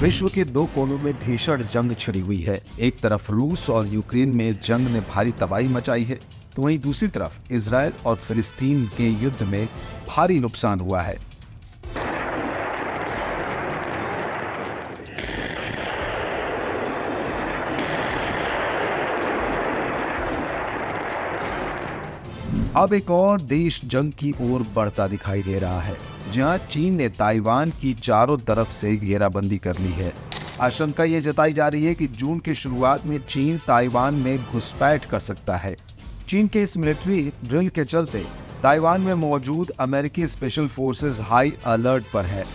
विश्व के दो कोनों में भीषण जंग छिड़ी हुई है। एक तरफ रूस और यूक्रेन में जंग ने भारी तबाही मचाई है, तो वहीं दूसरी तरफ इजराइल और फिलिस्तीन के युद्ध में भारी नुकसान हुआ है। अब एक और देश जंग की ओर बढ़ता दिखाई दे रहा है, जहां चीन ने ताइवान की चारों तरफ से घेराबंदी कर ली है। आशंका ये जताई जा रही है कि जून की शुरुआत में चीन ताइवान में घुसपैठ कर सकता है। चीन के इस मिलिट्री ड्रिल के चलते ताइवान में मौजूद अमेरिकी स्पेशल फोर्सेस हाई अलर्ट पर है।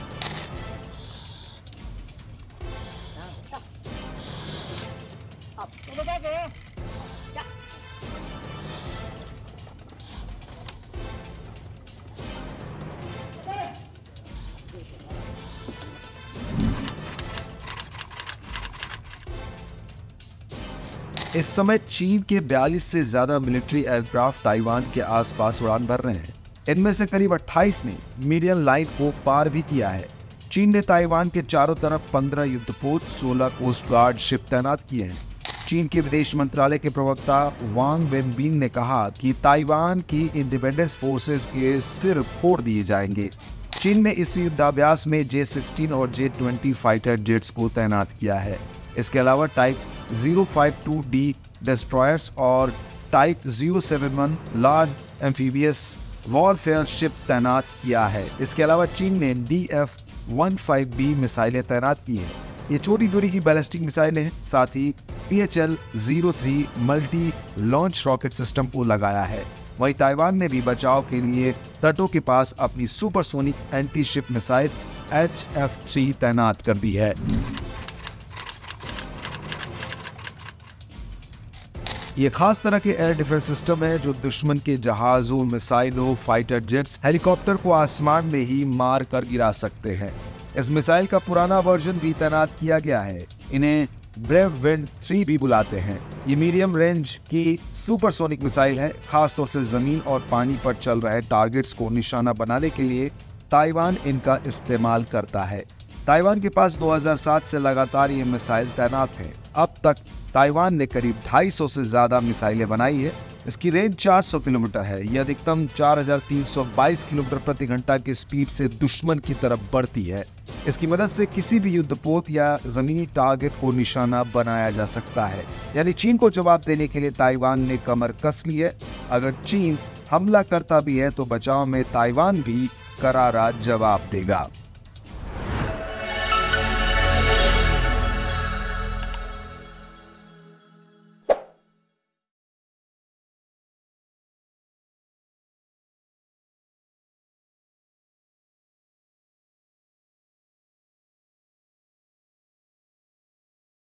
इस समय चीन के 42 से ज्यादा मिलिट्री एयरक्राफ्ट ताइवान के आसपास उड़ान भर रहे हैं। इनमें से करीब 28 ने मीडियम लाइन को पार भी किया है। चीन ने ताइवान के चारों तरफ 15 युद्धपोत, 16 कोस्ट गार्ड शिप तैनात किए हैं। चीन के विदेश मंत्रालय के प्रवक्ता वांग वेनबिन ने कहा कि ताइवान की इंडिपेंडेंस फोर्सेस के सिर फोड़ दिए जाएंगे। चीन ने इस युद्धाभ्यास में J-16 और J-20 फाइटर जेट्स को तैनात किया है। इसके अलावा टाइप 052D डिस्ट्रॉयर्स और type 071 large amphibious warfare ship तैनात किया है। इसके अलावा चीन ने DF-15B मिसाइलें तैनात की हैं। ये छोटी दूरी की बैलिस्टिक मिसाइलें हैं। साथ ही PHL-03 multi launch rocket system को लगाया है। वहीं ताइवान ने भी बचाव के लिए तटों के पास अपनी supersonic anti ship missile HF-3 तैनात कर दी है। ये खास तरह के एयर डिफेंस सिस्टम है जो दुश्मन के जहाजों, मिसाइलों, फाइटर जेट्स, हेलीकॉप्टर को आसमान में ही मार कर गिरा सकते हैं। इस मिसाइल का पुराना वर्जन भी तैनात किया गया है। इन्हें ब्रेव विंड 3 भी बुलाते हैं। ये मीडियम रेंज की सुपरसोनिक मिसाइल है। खासतौर से जमीन और पानी पर चल रहे टारगेट्स को निशाना बनाने के लिए ताइवान इनका इस्तेमाल करता है। ताइवान के पास 2007 से लगातार ये मिसाइल तैनात है। अब तक ताइवान ने करीब 250 से ज्यादा मिसाइलें बनाई है। इसकी रेंज 400 किलोमीटर है। यह अधिकतम 4322 किलोमीटर प्रति घंटा की स्पीड से दुश्मन की तरफ बढ़ती है। इसकी मदद से किसी भी युद्धपोत या जमीनी टारगेट को निशाना बनाया जा सकता है। यानी चीन को जवाब देने के लिए ताइवान ने कमर कस ली है। अगर चीन हमला करता भी है तो बचाव में ताइवान भी करारा जवाब देगा।